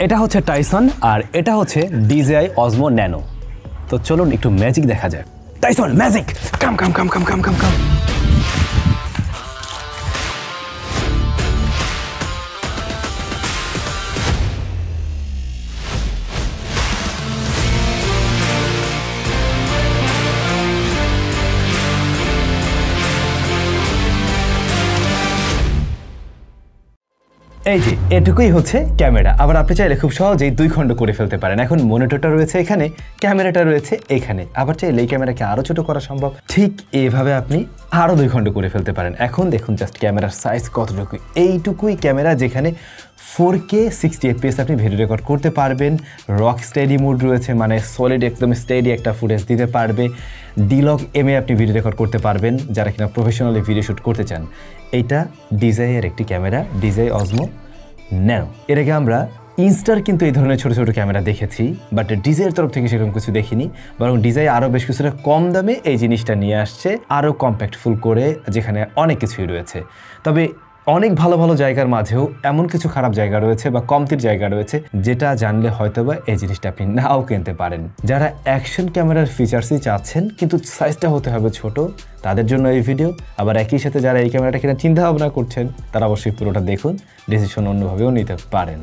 এটা হচ্ছে টাইসন আর এটা হচ্ছে DJI Osmo Nano। তো চলুন একটু ম্যাজিক দেখা যায়। টাইসন ম্যাজিক, কাম কাম কাম কাম কাম কাম কাম। এই যে এটুকুই হচ্ছে ক্যামেরা। আবার আপনি চাইলে খুব সহজেই দুই খণ্ড করে ফেলতে পারেন। এখন মনিটরটা রয়েছে এখানে, ক্যামেরাটা রয়েছে এখানে। আবার চাইলে এই ক্যামেরাকে আরো ছোট করা সম্ভব। ঠিক এইভাবে আপনি আরো দুই খণ্ড করে ফেলতে পারেন। এখন দেখুন জাস্ট ক্যামেরার সাইজ কতটুকু। এইটুকুই ক্যামেরা যেখানে 4K 60 FPS আপনি ভিডিও রেকর্ড করতে পারবেন। রক স্টেডি মোড রয়েছে, মানে সলিড একদম স্টেডি একটা ফুটেজ দিতে পারবে। ডিলগ এমএ আপনি ভিডিও রেকর্ড করতে পারবেন যারা কিনা প্রফেশনালি ভিডিও শ্যুট করতে চান। এইটা DJI এর একটি ক্যামেরা, DJI Osmo Nano। এর আগে আমরা ইনস্টার কিন্তু এই ধরনের ছোট ছোট ক্যামেরা দেখেছি, বাট DJI এর তরফ থেকে সেরকম কিছু দেখিনি। বরং DJI আরও বেশ কিছুটা কম দামে এই জিনিসটা নিয়ে আসছে, আরও কম্প্যাক্টফুল করে, যেখানে অনেক কিছুই রয়েছে। তবে অনেক ভালো ভালো জায়গার মাঝেও এমন কিছু খারাপ জায়গা রয়েছে বা কমতির জায়গা রয়েছে যেটা জানলে হয়তোবা এই জিনিসটা আপনি নাও কিনতে পারেন। যারা অ্যাকশন ক্যামেরার ফিচার্সই চাচ্ছেন কিন্তু সাইজটা হতে হবে ছোট, তাদের জন্য এই ভিডিও। আবার একই সাথে যারা এই ক্যামেরাটা কিনা চিন্তা ভাবনা করছেন তারা অবশ্যই পুরোটা দেখুন, ডিসিশন অন্যভাবেও নিতে পারেন।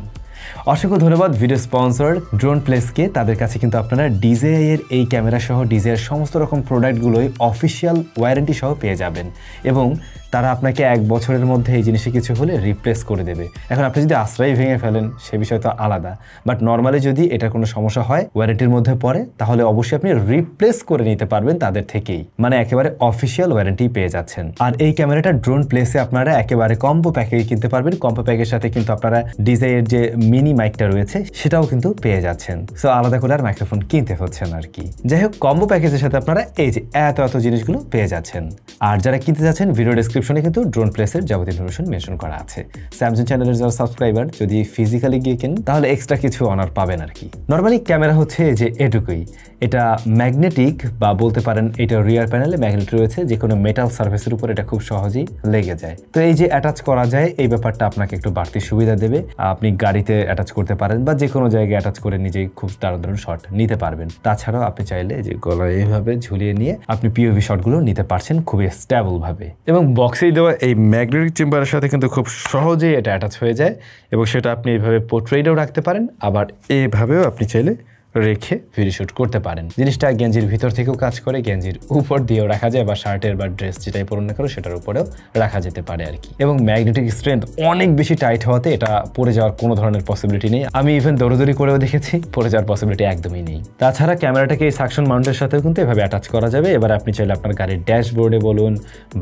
অসংখ্য ধন্যবাদ ভিডিও স্পন্সর ড্রোন প্লেসকে। তাদের কাছে কিন্তু আপনারা DJI এর এই ক্যামেরা সহ DJI এর সমস্ত রকম প্রোডাক্টগুলোই অফিসিয়াল ওয়ারেন্টি সহ পেয়ে যাবেন এবং তারা আপনাকে 1 বছরের মধ্যে এই জিনিসে কিছু হলে রিপ্লেস করে দেবে। এখন আপনি যদি আশ্রয় ভেঙে ফেলেন সে বিষয় তো আলাদা, বাট নর্মালি যদি এটা কোনো সমস্যা হয় ওয়ারেন্টির মধ্যে পড়ে তাহলে অবশ্যই আপনি রিপ্লেস করে নিতে পারবেন তাদের থেকেই, মানে একেবারে অফিসিয়াল ওয়ারেন্টি পেয়ে যাচ্ছেন। আর এই ক্যামেরাটা ড্রোন প্লেসে আপনারা একেবারে কম্বো প্যাকেজ কিনতে পারবেন। কম্বো প্যাকের সাথে কিন্তু আপনারা DJI এর যে মিনি মাইকটা রয়েছে সেটাও কিন্তু পেয়ে যাচ্ছেন। সো আলাদা করে আর মাইক্রোফোন কিনতে হচ্ছে না আর কি। যাই হোক, কম্বো প্যাকেজের সাথে আপনারা এই যে এত জিনিসগুলো পেয়ে যাচ্ছেন। আর যারা কিনতে যাচ্ছেন ভিডিও ডেসক্রিপশনে কিন্তু ড্রোন প্লেসের যাবতীয় ইনফরমেশন মেনশন করা আছে। স্যামসাং চ্যানেলের যারা সাবস্ক্রাইবার যদি ফিজিক্যালি গিয়ে কেনেন তাহলে এক্সট্রা কিছু অনার পাবেন আর কি। নর্মালি ক্যামেরা হচ্ছে যে এটুকুই। এটা ম্যাগনেটিক বা বলতে পারেন এটা রিয়ার প্যানেলে ম্যাগনেট রয়েছে, যে কোনো মেটাল সার্ফেসের উপর এটা খুব সহজেই লেগে যায়। তো এই যে অ্যাটাচ করা যায় এই ব্যাপারটা আপনাকে একটু বাড়তি সুবিধা দেবে। আপনি গাড়িতে অ্যাটাচ করতে পারেন বা যে কোনো জায়গায় অ্যাটাচ করে নিজেই খুব দারুণ শট নিতে পারবেন। তাছাড়াও আপনি চাইলে যে গলায় এইভাবে ঝুলিয়ে নিয়ে আপনি POV শটগুলো নিতে পারছেন খুবই স্টেবল ভাবে। এবং বক্সেই দেওয়া এই ম্যাগনেটিক চেম্বারের সাথে কিন্তু খুব সহজেই এটা অ্যাটাচ হয়ে যায় এবং সেটা আপনি এইভাবে পোর্ট্রেটেও রাখতে পারেন, আবার এভাবেও আপনি চাইলে রেখে ভিডিও শুট করতে পারেন। জিনিসটা গেঞ্জির ভিতর থেকেও কাজ করে, গেঞ্জির উপর দিয়েও রাখা যায় বা শার্টের বা ড্রেস যেটাই পরুন না করো সেটার উপরেও রাখা যেতে পারে আর কি। এবং ম্যাগনেটিক স্ট্রেংথ অনেক বেশি টাইট হওয়াতে এটা পড়ে যাওয়ার কোনো ধরনের পসিবিলিটি নেই। আমি ইভেন দৌড়দৌড়ি করেও দেখেছি, পড়ে যাওয়ার পসিবিলিটি একদমই নেই। তাছাড়া ক্যামেরাটাকে এই সাকশন মাউন্টের সাথেও কিন্তু এভাবে অ্যাটাচ করা যাবে। এবার আপনি চাইলে আপনার গাড়ির ড্যাশবোর্ডে বলুন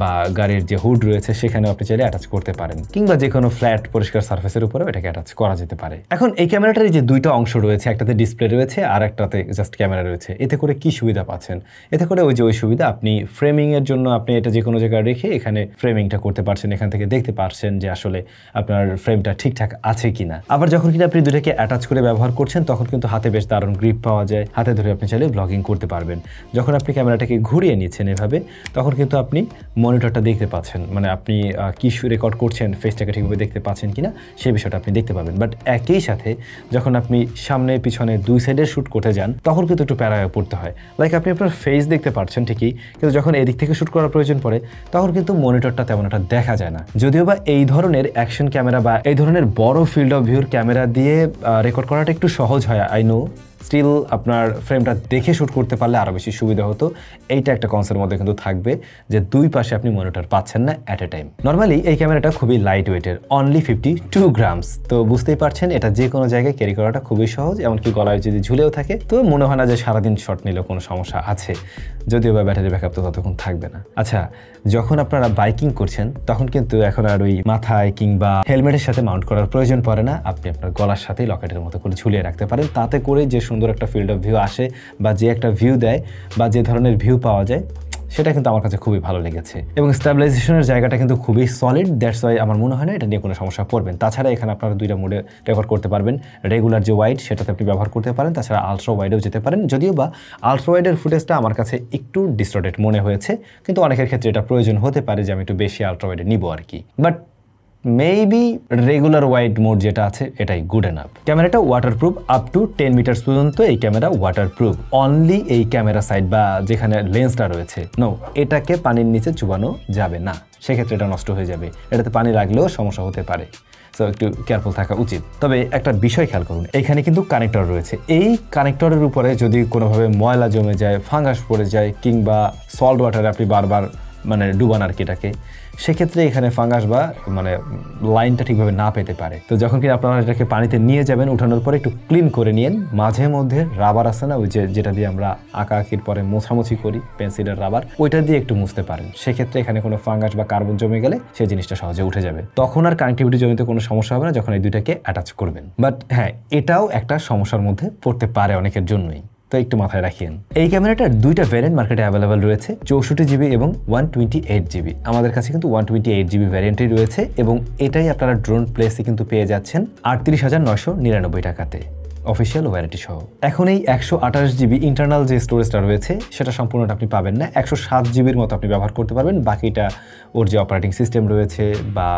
বা গাড়ির যে হুড রয়েছে সেখানেও আপনি চাইলে অ্যাটাচ করতে পারেন, কিংবা যে কোনো ফ্ল্যাট পরিষ্কার সার্ফেসের উপরেও এটাকে অ্যাটাচ করা যেতে পারে। এখন এই ক্যামেরাটার যে দুইটা অংশ রয়েছে, একটাতে ডিসপ্লে রয়েছে আর একটাতে জাস্ট ক্যামেরা রয়েছে। এতে করে কি সুবিধা পাচ্ছেন? এতে করে ওই সুবিধা, আপনি ফ্রেমিং এর জন্য আপনি এটা যে কোনো জায়গায় রেখে এখানে ফ্রেমিংটা করতে পারছেন, এখান থেকে দেখতে পারছেন যে আসলে আপনার ফ্রেমটা ঠিকঠাক আছে কিনা। আবার যখন কিনা আপনি দুটাকে অ্যাটাচ করে ব্যবহার করছেন তখন কিন্তু হাতে বেশ দারুণ গ্রিপ পাওয়া যায়, হাতে ধরে আপনি চাইলে ব্লগিং করতে পারবেন। যখন আপনি ক্যামেরাটাকে ঘুরিয়ে নিচ্ছেন এভাবে তখন কিন্তু আপনি মনিটরটা দেখতে পাচ্ছেন, মানে আপনি কি রেকর্ড করছেন ফেসটাকে ঠিকভাবে দেখতে পাচ্ছেন কিনা সেই বিষয়টা আপনি দেখতে পাবেন। বাট একই সাথে যখন আপনি সামনে পিছনে দুই সাইডে শ্যুট করতে যান তখন কিন্তু একটু প্যারায় পড়তে হয়। লাইক আপনি আপনার ফেস দেখতে পাচ্ছেন ঠিকই, কিন্তু যখন এদিক থেকে শ্যুট করার প্রয়োজন পড়ে তখন কিন্তু মনিটরটা তেমন একটা দেখা যায় না। যদিও বা এই ধরনের অ্যাকশন ক্যামেরা বা এই ধরনের বড় ফিল্ড অফ ভিউর ক্যামেরা দিয়ে রেকর্ড করাটা একটু সহজ হয়, আই নো। স্টিল আপনার ফ্রেমটা দেখে শ্যুট করতে পারলে আরও বেশি সুবিধা হতো। এইটা একটা কনসেপ্টের মধ্যে কিন্তু থাকবে যে দুই পাশে আপনি মনিটর পাচ্ছেন না অ্যাট এ টাইম। নর্মালি এই ক্যামেরাটা খুবই লাইট ওয়েটের, অনলি 52 গ্রামস। তো বুঝতেই পারছেন এটা যে কোনো জায়গায় ক্যারি করাটা খুবই সহজ, এমনকি গলায় যদি ঝুলেও থাকে তো মনে হয় না যে সারাদিন শট নিলেও কোনো সমস্যা আছে, যদিও বা ব্যাটারি ব্যাকআপ তো ততক্ষণ থাকবে না। আচ্ছা, যখন আপনারা বাইকিং করছেন তখন কিন্তু এখন আর ওই মাথায় কিংবা হেলমেটের সাথে মাউন্ট করার প্রয়োজন পড়ে না, আপনি আপনার গলার সাথেই লকেটের মতো করে ঝুলিয়ে রাখতে পারেন। তাতে করে যে সুন্দর একটা ফিল্ড অফ ভিউ আসে বা যে একটা ভিউ দেয় বা যে ধরনের ভিউ পাওয়া যায় সেটা কিন্তু আমার কাছে খুবই ভালো লেগেছে। এবং স্ট্যাবিলাইজেশনের জায়গাটা কিন্তু খুবই সলিড, দ্যাটস ওয়াই আমার মনে হয় না এটা নিয়ে কোনো সমস্যা পড়বেন। তাছাড়া এখানে আপনারা দুইটা মোডে রেকর্ড করতে পারবেন। রেগুলার যে ওয়াইড সেটাতে আপনি ব্যবহার করতে পারেন, তাছাড়া আলট্রা ওয়াইডেও যেতে পারেন। যদিও বা আলট্রা ওয়াইডের ফুটেজটা আমার কাছে একটু ডিস্টর্টেড মনে হয়েছে, কিন্তু অনেকের ক্ষেত্রে এটা প্রয়োজন হতে পারে যে আমি একটু বেশি আলট্রা ওয়াইডে নিব আর কি। But maybe regular wide mode যেটা আছে এটাই গুড এনাফ। ক্যামেরাটা ওয়াটারপ্রুফ আপ টু 10 মিটার পর্যন্ত এই ক্যামেরা ওয়াটারপ্রুফ। অনলি এই ক্যামেরা সাইড বা যেখানে লেন্সটা রয়েছে নো, এটাকে পানির নিচে চুবানো যাবে না, সেক্ষেত্রে এটা নষ্ট হয়ে যাবে, এটাতে পানি লাগলেও সমস্যা হতে পারে, সো একটু কেয়ারফুল থাকা উচিত। তবে একটা বিষয় খেয়াল করুন, এখানে কিন্তু কানেক্টর রয়েছে, এই কানেক্টরের উপরে যদি কোনোভাবে ময়লা জমে যায়, ফাঙ্গাস পড়ে যায়, কিংবা সল্ট ওয়াটারে আপনি বারবার ডুবান আর কি এটাকে, সেক্ষেত্রে এখানে ফাঙ্গাস বা লাইনটা ঠিকভাবে না পেতে পারে। তো যখন কি আপনারা এটাকে পানিতে নিয়ে যাবেন, উঠানোর পরে একটু ক্লিন করে নিন। মাঝে মধ্যে রাবার আছে না, ওই যেটা দিয়ে আমরা আঁকির পরে মোছামুছি করি, পেন্সিলের রাবার, ওইটা দিয়ে একটু মুছতে পারেন। সেক্ষেত্রে এখানে কোনো ফাঙ্গাস বা কার্বন জমে গেলে সেই জিনিসটা সহজে উঠে যাবে, তখন আর কানেক্টিভিটি জনিত কোনো সমস্যা হবে না যখন এই দুইটাকে অ্যাটাচ করবেন। বাট হ্যাঁ, এটাও একটা সমস্যার মধ্যে পড়তে পারে অনেকের জন্যই, তো একটু মাথায় রাখিয়েন। এই ক্যামেরাটার দুইটা ভ্যারিয়েন্ট মার্কেটে অ্যাভেলেবেল রয়েছে, 64GB এবং 128GB। আমাদের কাছে কিন্তু 128GB ভ্যারিয়েন্টই রয়েছে এবং এটাই আপনারা ড্রোন প্লেসে কিন্তু পেয়ে যাচ্ছেন 38,999 টাকাতে, অফিসিয়াল ওয়ারেন্টি সহ। এখন এই 128GB ইন্টারনাল যে স্টোরেজটা রয়েছে সেটা সম্পূর্ণটা আপনি পাবেন না, 107GBর মতো আপনি ব্যবহার করতে পারবেন। বাকিটা ওর যে অপারেটিং সিস্টেম রয়েছে বা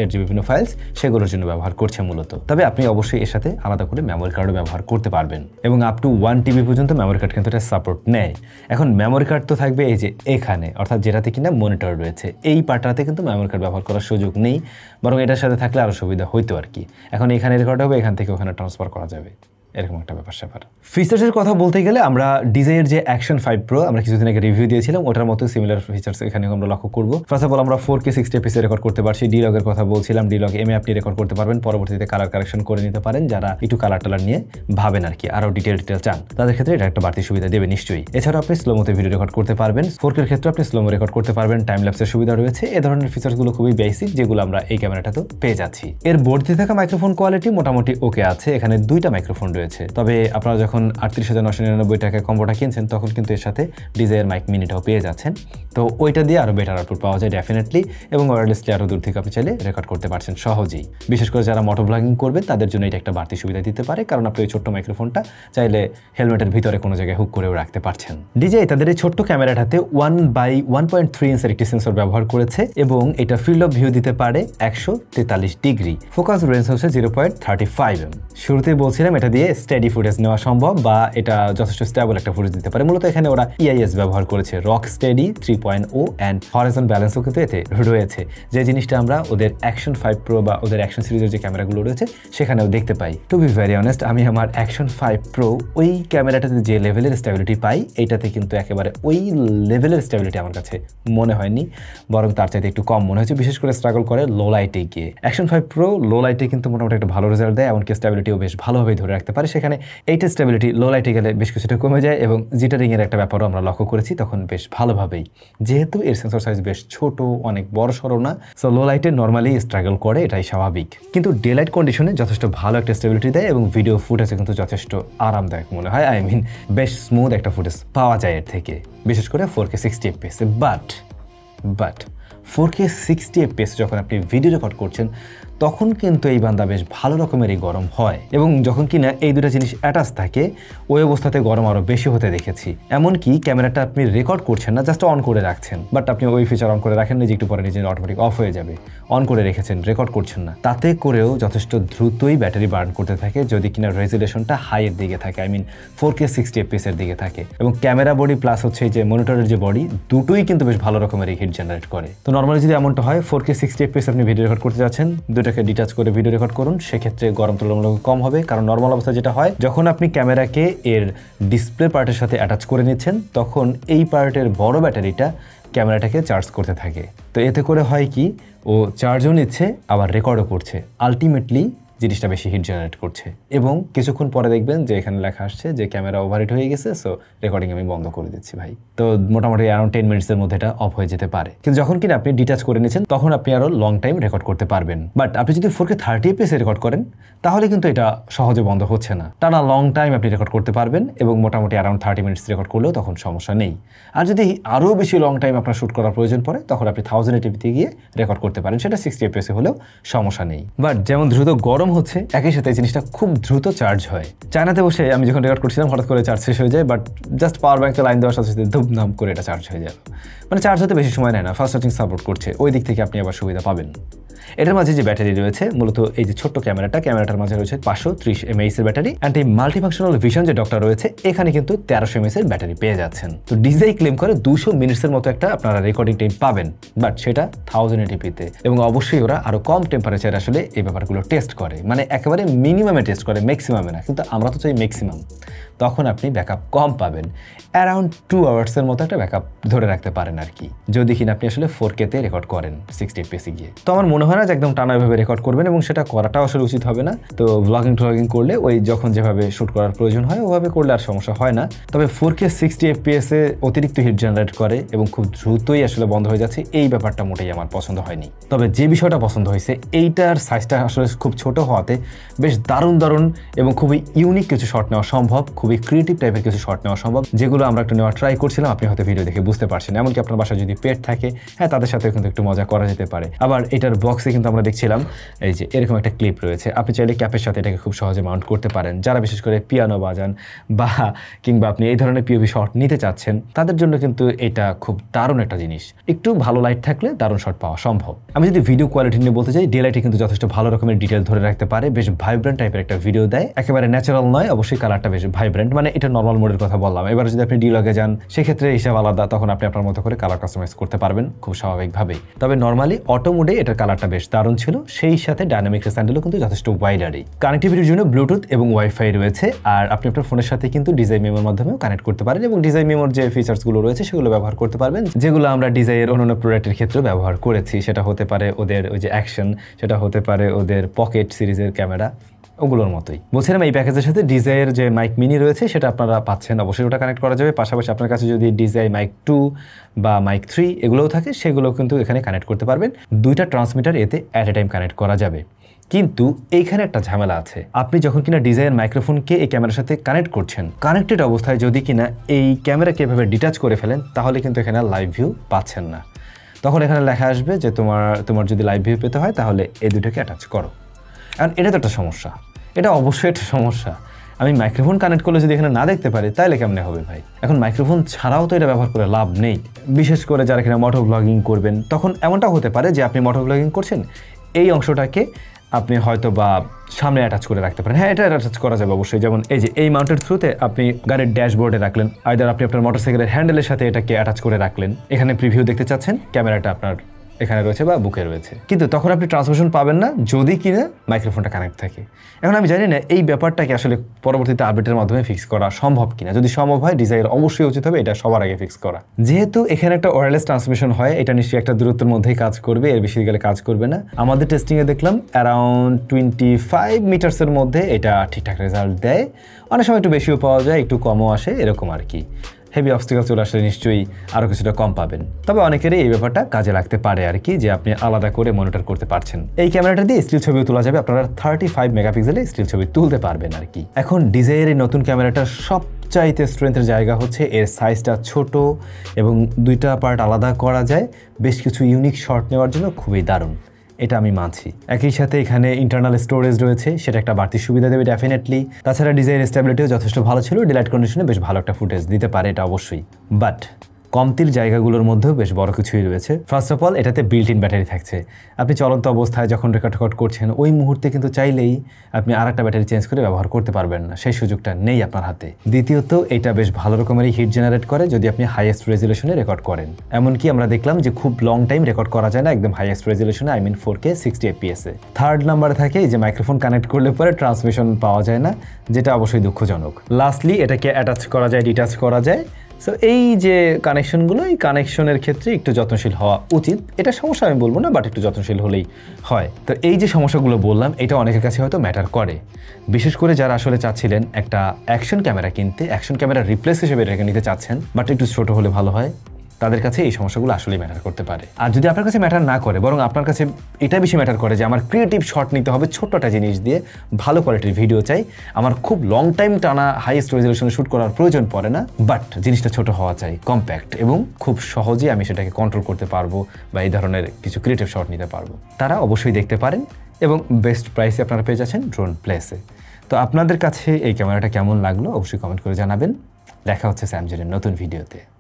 এর যে বিভিন্ন ফাইলস সেগুলোর জন্য ব্যবহার করছে মূলত। তবে আপনি অবশ্যই এর সাথে আলাদা করে মেমোরি কার্ডও ব্যবহার করতে পারবেন এবং আপ টু 1TB পর্যন্ত মেমোরি কার্ড কিন্তু এটা সাপোর্ট নেয়। এখন মেমোরি কার্ড তো থাকবে এই যে এখানে, অর্থাৎ যেটাতে কিনা মনিটর রয়েছে, এই পার্টটাতে কিন্তু মেমোরি কার্ড ব্যবহার করার সুযোগ নেই, বরং এটার সাথে থাকলে আরও সুবিধা হইতো আর কি। এখন এখানে রেকর্ড হবে, এখান থেকে ওখানে ট্রান্সফার করা যাবে, এরকম একটা ব্যাপার স্যাপার। ফিচার্সের কথা বলতে গেলে আমরা ডিজাইয়ের যে অ্যাকশন 5 Pro আমরা কিছুদিন আগে রিভিউ দিয়েছিলাম, ওটার মতো সিমিলার ফিচার্স এখানে আমরা লক্ষ্য করব। ফার্স্ট অফ অল আমরা 4K 60fps রেকর্ড করতে পারছি। ডিলগের কথা বলছিলাম, ডিলগ এম আপনি রেকর্ড করতে পারবেন, পরবর্তীতে কালার কারেকশন করে নিতে পারেন। যারা একটু কালার টালার নিয়ে ভাবেন আর কি, আরও ডিটেল চান, তাদের ক্ষেত্রে এটা একটা বাড়তি সুবিধা দেবে নিশ্চয়ই। এছাড়াও আপনি স্লোমোতে ভিডিও রেকর্ড করতে পারবেন, 4K এর ক্ষেত্রে আপনি স্লোমো রেকর্ড করতে পারবেন, টাইম ল্যাপসের সুবিধা রয়েছে। এই ধরনের ফিচার্সগুলো খুবই বেসিক, যেগুলো আমরা এই ক্যামেরাটাতে পেয়ে যাচ্ছি। এর বোর্ডে থাকা মাইক্রোফোন কোয়ালিটি মোটামুটি ওকে আছে, এখানে দুইটা মাইক্রোফোন রয়েছে। তবে আপনারা যখন 38,999 টাকায় কম্বোটা কিনছেন তখন কিন্তু এর সাথে ডিজাইয়ের মাইক মিনিটাও পেয়ে যাচ্ছেন, তো ওইটা দিয়ে আরও বেটার আউটপুট পাওয়া যায় ডেফিনেটলি, এবং ওয়্যারলেসলি আরও দূর থেকে আপনি চাইলে রেকর্ড করতে পারছেন সহজেই। বিশেষ করে যারা মোটো ব্লগিং করবে তাদের জন্য এটা একটা বাড়তি সুবিধা দিতে পারে, কারণ আপনি ওই ছোট্ট মাইক্রোফোনটা চাইলে হেলমেটের ভিতরে কোনো জায়গায় হুক করেও রাখতে পারছেন। ডিজাই তাদের এই ছোট্ট ক্যামেরাটাতে 1/1.3 ইঞ্চের একটি সেন্সর ব্যবহার করেছে এবং এটা ফিল্ড অফ ভিউ দিতে পারে 143 ডিগ্রি। ফোকাস রেঞ্জ হচ্ছে 0.35 mm। শুরুতেই বলছিলাম এটা দিয়ে স্টেডি ফুটেজ নেওয়া সম্ভব বা এটা যথেষ্ট স্টেবল একটা ফুটেজ দিতে পারে। মূলত এখানে ওরা EIS ব্যবহার করেছে, রক স্টেডি 3.0 অ্যান্ড হরাইজন ব্যালেন্সও কিন্তু এতে রয়েছে, যে জিনিসটা আমরা ওদের অ্যাকশন 5 Pro বা ওদের অ্যাকশন সিরিজের যে ক্যামেরাগুলো রয়েছে সেখানেও দেখতে পাই। টু বি ভেরি অনেস্ট, আমি আমার অ্যাকশন 5 Pro ওই ক্যামেরাটাতে যে লেভেলের স্টেবিলিটি পাই, এইটাতে কিন্তু একেবারে ওই লেভেলের স্টেবিলিটি আমার কাছে মনে হয়নি, বরং তার চাইতে একটু কম মনে হয়েছে। বিশেষ করে স্ট্রাগল করে লো লাইটে গিয়ে। অ্যাকশন 5 Pro লো লাইটে কিন্তু মোটামুটি একটা ভালো রেজাল্ট দেয়, এমনকি স্টেবিলিটিও বেশ ভালোভাবে ধরে রাখতে পারে। সেখানে এইটা স্টেবিলিটি লো লাইটে গেলে বেশ কিছুটা কমে যায় এবং জিটারিং এর একটা ব্যাপারও আমরা লক্ষ্য করেছি তখন বেশ ভালোভাবেই, যেহেতু এর সেন্সর সাইজ বেশ ছোট, অনেক বড় সড়ো না, সো লো লাইটে নর্মালি স্ট্রাগল করে, এটাই স্বাভাবিক। কিন্তু ডে লাইট কন্ডিশনে যথেষ্ট ভালো একটা স্টেবিলিটি দেয় এবং ভিডিও ফুটেজে কিন্তু যথেষ্ট আরামদায়ক মনে হয়। আই মিন বেশ স্মুথ একটা ফুটেজ পাওয়া যায় এর থেকে, বিশেষ করে 4K 60fps। But 4K 60fps যখন আপনি ভিডিও রেকর্ড করছেন তখন কিন্তু এই বান্দা বেশ ভালো রকমেরই গরম হয়, এবং যখন কিনা এই দুটো জিনিস অ্যাটাচ থাকে ওই অবস্থাতে গরম আরও বেশি হতে দেখেছি। এমনকি ক্যামেরাটা আপনি রেকর্ড করছেন না, জাস্ট অন করে রাখছেন, বাট আপনি ওই ফিচার অন করে রাখেন না যে একটু পরে নিজে অটোমেটিক অফ হয়ে যাবে, অন করে রেখেছেন, রেকর্ড করছেন না, তাতে করেও যথেষ্ট দ্রুতই ব্যাটারি বার্ন করতে থাকে যদি কিনা রেজুলেশনটা হাইয়ের দিকে থাকে, আই মিন 4K 60fps এর দিকে থাকে। এবং ক্যামেরা বডি প্লাস হচ্ছে যে মনিটরের যে বডি, দুটোই কিন্তু বেশ ভালো রকমের হিট জেনারেট করে। তো নর্মালি যদি এমনটা হয় 4K 60fps আপনি ভিডিও রেকর্ড করতে যাচ্ছেন, দুটাকে ডিটাচ করে ভিডিও রেকর্ড করুন, সেক্ষেত্রে গরম তুলনামূলক কম হবে। কারণ নর্মাল অবস্থায় যেটা হয়, যখন আপনি ক্যামেরাকে এর ডিসপ্লে পার্টের সাথে অ্যাটাচ করে নিচ্ছেন তখন এই পার্টের বড় ব্যাটারিটা ক্যামেরাটাকে চার্জ করতে থাকে। তো এতে করে হয় কি, ও চার্জও নিচ্ছে আবার রেকর্ডও করছে, আলটিমেটলি জিনিসটা বেশি হিট জেনারেট করছে। এবং কিছুক্ষণ পরে দেখবেন যে এখানে লেখা আসছে যে ক্যামেরা ওভারহিট হয়ে গেছে, সো রেকর্ডিং আমি বন্ধ করে দিচ্ছি ভাই। তো মোটামুটি অ্যারাউন্ড 10 মিনিটসের মধ্যে এটা অফ হয়ে যেতে পারে। কিন্তু যখন কিনা আপনি ডিটাচ করে নিয়েছেন তখন আপনি আরও লং টাইম রেকর্ড করতে পারবেন। বাট আপনি যদি 4K 30fps রেকর্ড করেন তাহলে কিন্তু এটা সহজে বন্ধ হচ্ছে না, টানা লং টাইম আপনি রেকর্ড করতে পারবেন এবং মোটামুটি অ্যারাউন্ড 30 মিনিটস রেকর্ড করলেও তখন সমস্যা নেই। আর যদি আরও বেশি লং টাইম আপনার শ্যুট করার প্রয়োজন পড়ে তখন আপনি 1080p গিয়ে রেকর্ড করতে পারেন, সেটা 60fps হলেও সমস্যা নেই। বাট যেমন দ্রুত গরম হচ্ছে একই সাথে জিনিসটা খুব দ্রুত চার্জ হয়। চায়নাতে বসে আমি যখন রেকর্ড করছিলাম হঠাৎ করে চার্জ শেষ হয়ে যায়, বাট জাস্ট পাওয়ার ব্যাঙ্কে লাইন দেওয়ার সাথে সাথে ধুমধাম করে এটা চার্জ হয়ে যায়। মানে চার্জ হতে বেশি সময় নেয় না, ফাস্ট চার্জিং সাপোর্ট করছে, ওই দিক থেকে আপনি আবার সুবিধা পাবেন। এটার মাঝে যে ব্যাটারি রয়েছে মূলত এই যে ছোট্ট ক্যামেরাটার মাঝে রয়েছে 530 mAh এর ব্যাটারি, অ্যান্ড এই মাল্টিফাংশনাল ভিশন যে ডকটা রয়েছে এখানে কিন্তু 1300 mAh এর ব্যাটারি পেয়ে যাচ্ছেন। তো ডিজাই ক্লেম করে 200 মিনিটসের মতো একটা আপনারা রেকর্ডিং টাইম পাবেন, বাট সেটা 1080p-তে, এবং অবশ্যই ওরা আরো কম টেম্পারেচার আসলে এই ব্যাপারগুলো টেস্ট করে, মানে একেবারে মিনিমামে টেস্ট করে, ম্যাক্সিমামে না। কিন্তু আমরা তো চাই ম্যাক্সিমাম, তখন আপনি ব্যাকআপ কম পাবেন, অ্যারাউন্ড 2 আওয়ার্সের মতো একটা ব্যাকআপ ধরে রাখতে পারেন আর কি, যদি কিনা আপনি আসলে 4K-তে রেকর্ড করেন 60 fps গিয়ে। তো আমার মনে হয় না যে একদম টানাভাবে রেকর্ড করবেন, এবং সেটা করাটাও আসলে উচিত হবে না। তো ব্লগিং করলে ওই যখন যেভাবে শ্যুট করার প্রয়োজন হয় ওভাবে করলে আর সমস্যা হয় না। তবে 4K 60 fps-এ অতিরিক্ত হিট জেনারেট করে এবং খুব দ্রুতই আসলে বন্ধ হয়ে যাচ্ছে, এই ব্যাপারটা মোটেই আমার পছন্দ হয়নি। তবে যে বিষয়টা পছন্দ হয়েছে, এইটার সাইজটা আসলে খুব ছোট হওয়াতে বেশ দারুণ এবং খুবই ইউনিক কিছু শট নেওয়া সম্ভব, খুবই ক্রিয়েটিভ টাইপের কিছু শট নেওয়া সম্ভব, যেগুলো আমরা একটু নেওয়া ট্রাই করছিলাম। আপনি হয়তো ভিডিও দেখে বুঝতে পারছেন, এমনকি আপনার বাসায় যদি পেট থাকে, হ্যাঁ, তাদের সাথে কিন্তু একটু মজা করা যেতে পারে। আবার এটার বক্সে কিন্তু আমরা দেখছিলাম এই যে এরকম একটা ক্লিপ রয়েছে, আপনি চাইলে ক্যাপের সাথে এটাকে খুব সহজে মাউন্ট করতে পারেন। যারা বিশেষ করে পিয়ানো বাজান বা কিংবা আপনি এই ধরনের পিওভি শট নিতে চাচ্ছেন, তাদের জন্য কিন্তু এটা খুব দারুণ একটা জিনিস। একটু ভালো লাইট থাকলে দারুণ শট পাওয়া সম্ভব। আমি যদি ভিডিও কোয়ালিটি নিয়ে বলতে চাই, ডে-লাইটে কিন্তু যথেষ্ট ভালো রকমের ডিটেল ধরে রাখতে পারে, বেশ ভাইব্রেন্ট টাইপের একটা ভিডিও দেয়, একেবারে ন্যাচারাল নয়, অবশ্যই কালারটা বেশ ভাইব্রেন্ট, মানে এটা নর্মাল মোডের কথা বললাম। এবার যদি আপনি ডি-লগে যান, সেক্ষেত্রে হিসাব আলাদা, তখন আপনি আপনার মতো করে কালার কাস্টমাইজ করতে পারবেন খুব স্বাভাবিকভাবেই। তবে নর্মালি অটো মোডে এটার কালারটা বেশ দারুণ ছিল, সেই সাথে ডাইনামিক রেসান্ডেলও কিন্তু যথেষ্ট ওয়াইডারই। কানেক্টিভিটির জন্য ব্লুটুথ এবং ওয়াইফাই রয়েছে, আর আপনি আপনার ফোনের সাথে কিন্তু ডিজাই মেমোর মাধ্যমেও কানেক্ট করতে পারেন, এবং ডিজাই মেমোর যে ফিচার্সগুলো রয়েছে সেগুলো ব্যবহার করতে পারবেন, যেগুলো আমরা ডিজাইয়ের অন্যান্য প্রোডাক্টের ক্ষেত্রে ব্যবহার করেছি। সেটা হতে পারে ওদের ওই যে অ্যাকশন, সেটা হতে পারে ওদের পকেট সিরিজের ক্যামেরা, ওগুলোর মতোই। বলছিলাম এই প্যাকেজের সাথে ডিজাইয়ের যে মাইক মিনি রয়েছে সেটা আপনারা পাচ্ছেন, অবশ্যই ওটা কানেক্ট করা যাবে। পাশাপাশি আপনার কাছে যদি ডিজাই মাইক 2 বা মাইক 3 এগুলোও থাকে, সেগুলোও কিন্তু এখানে কানেক্ট করতে পারবেন। 2টা ট্রান্সমিটার এতে অ্যাট এ টাইম কানেক্ট করা যাবে। কিন্তু এইখানে একটা ঝামেলা আছে, আপনি যখন কিনা ডিজাইয়ের মাইক্রোফোনকে এই ক্যামেরার সাথে কানেক্ট করছেন, কানেক্টেড অবস্থায় যদি কিনা এই ক্যামেরাকে এভাবে ডিটাচ করে ফেলেন, তাহলে কিন্তু এখানে লাইভ ভিউ পাচ্ছেন না। তখন এখানে লেখা আসবে যে তোমার যদি লাইভ ভিউ পেতে হয় তাহলে এই দুটোকে অ্যাটাচ করো। কারণ এটা তো একটা সমস্যা, এটা অবশ্যই একটা সমস্যা। আমি মাইক্রোফোন কানেক্ট করলে যদি এখানে না দেখতে পারি, তাহলে কেমনে হবে ভাই? এখন মাইক্রোফোন ছাড়াও তো এটা ব্যবহার করে লাভ নেই, বিশেষ করে যারা এখানে মোটো ব্লগিং করবেন। তখন এমনটাও হতে পারে যে আপনি মোটো ব্লগিং করছেন, এই অংশটাকে আপনি হয়তো বা সামনে অ্যাটাচ করে রাখতে পারেন। হ্যাঁ, এটা অ্যাটাচ করা যাবে অবশ্যই। যেমন এই যে এই মাউন্টের থ্রুতে আপনি গাড়ির ড্যাশবোর্ডে রাখলেন, আইদার আপনি আপনার মোটরসাইকেলের হ্যান্ডেলের সাথে এটাকে অ্যাটাচ করে রাখলেন, এখানে প্রিভিউ দেখতে চাচ্ছেন, ক্যামেরাটা আপনার এখানে রয়েছে বা বুকে রয়েছে, কিন্তু তখন আপনি ট্রান্সমিশন পাবেন না যদি কিনা মাইক্রোফোনটা কানেক্ট থাকে। এখন আমি জানি না এই ব্যাপারটাকে আসলে পরবর্তীতে আপডেটের মাধ্যমে ফিক্স করা সম্ভব কিনা। যদি সম্ভব হয়, ডিজাইনের অবশ্যই উচিত হবে এটা সবার আগে ফিক্স করা। যেহেতু এখানে একটা ওয়্যারলেস ট্রান্সমিশন হয়, এটা নিশ্চয়ই একটা দূরত্বের মধ্যেই কাজ করবে, এর বেশি গেলে কাজ করবে না। আমাদের টেস্টিংয়ে দেখলাম অ্যারাউন্ড 25 মিটার্সের মধ্যে এটা ঠিকঠাক রেজাল্ট দেয়। অনেক সময় একটু বেশিও পাওয়া যায়, একটু কমও আসে, এরকম আর কি। হেভি অবস্টিকেল চলে আসলে নিশ্চয়ই আরও কিছুটা কম পাবেন। তবে অনেকেরই এই ব্যাপারটা কাজে লাগতে পারে আর কি, যে আপনি আলাদা করে মনিটর করতে পারছেন। এই ক্যামেরাটা দিয়ে স্টিল ছবিও তোলা যাবে, আপনারা 35 মেগাপিক্সেলে স্টিল ছবি তুলতে পারবেন আর কি। এখন ডিজাইয়ের এই নতুন ক্যামেরাটার সবচাইতে স্ট্রেংথের জায়গা হচ্ছে এর সাইজটা ছোট এবং 2টা পার্ট আলাদা করা যায়, বেশ কিছু ইউনিক শট নেওয়ার জন্য খুবই দারুণ, এটা আমি মানছি। একই সাথে এখানে ইন্টারনাল স্টোরেজ রয়েছে, সেটা একটা বাড়তি সুবিধা দেবে ডেফিনেটলি। তাছাড়া ডিজাইন স্টেবিলিটিও যথেষ্ট ভালো ছিল, ডিলাইট কন্ডিশনে বেশ ভালো একটা ফুটেজ দিতে পারে এটা অবশ্যই। বাট কমতির জায়গাগুলোর মধ্যেও বেশ বড় কিছুই রয়েছে। ফার্স্ট অফ অল, এটাতে বিল্ট ইন ব্যাটারি থাকছে। আপনি চলন্ত অবস্থায় যখন রেকর্ড করছেন, ওই মুহূর্তে কিন্তু চাইলেই আপনি আরেকটা ব্যাটারি চেঞ্জ করে ব্যবহার করতে পারবেন না, সেই সুযোগটা নেই আপনার হাতে। দ্বিতীয়ত, এটা বেশ ভালো রকমেরই হিট জেনারেট করে যদি আপনি হাইয়েস্ট রেজুলেশনে রেকর্ড করেন। এমনকি আমরা দেখলাম যে খুব লং টাইম রেকর্ড করা যায় না একদম হাইয়েস্ট রেজুলেশনে, I mean 4K 60 fps-এ। থার্ড নাম্বারে থাকে এই যে মাইক্রোফোন কানেক্ট করলে পরে ট্রান্সমিশন পাওয়া যায় না, যেটা অবশ্যই দুঃখজনক। লাস্টলি, এটাকে অ্যাটাচ করা যায়, ডিটাচ করা যায়। সো এই যে কানেকশনগুলো, এই কানেকশনের ক্ষেত্রে একটু যত্নশীল হওয়া উচিত। এটা সমস্যা আমি বলবো না, বাট একটু যত্নশীল হলেই হয়। তো এই যে সমস্যাগুলো বললাম, এটা অনেকের কাছে হয়তো ম্যাটার করে, বিশেষ করে যারা আসলে চাচ্ছিলেন একটা অ্যাকশন ক্যামেরা কিনতে, অ্যাকশন ক্যামেরা রিপ্লেস হিসেবে এটাকে নিতে চাচ্ছেন, বাট একটু ছোট হলে ভালো হয়, তাদের কাছে এই সমস্যাগুলো আসলেই ম্যাটার করতে পারে। আর যদি আপনার কাছে ম্যাটার না করে, বরং আপনার কাছে এটা বেশি ম্যাটার করে যে আমার ক্রিয়েটিভ শট নিতে হবে, ছোট্টটা জিনিস দিয়ে ভালো কোয়ালিটির ভিডিও চাই, আমার খুব লং টাইম টানা হাইয়েস্ট রেজুলেশনে শ্যুট করার প্রয়োজন পড়ে না, বাট জিনিসটা ছোট হওয়া চাই, কম্প্যাক্ট, এবং খুব সহজেই আমি সেটাকে কন্ট্রোল করতে পারবো বা এই ধরনের কিছু ক্রিয়েটিভ শট নিতে পারবো, তারা অবশ্যই দেখতে পারেন। এবং বেস্ট প্রাইসে আপনারা পেয়ে যাচ্ছেন ড্রোন প্লেসে। তো আপনাদের কাছে এই ক্যামেরাটা কেমন লাগলো অবশ্যই কমেন্ট করে জানাবেন। দেখা হচ্ছে স্যামজেনের নতুন ভিডিওতে।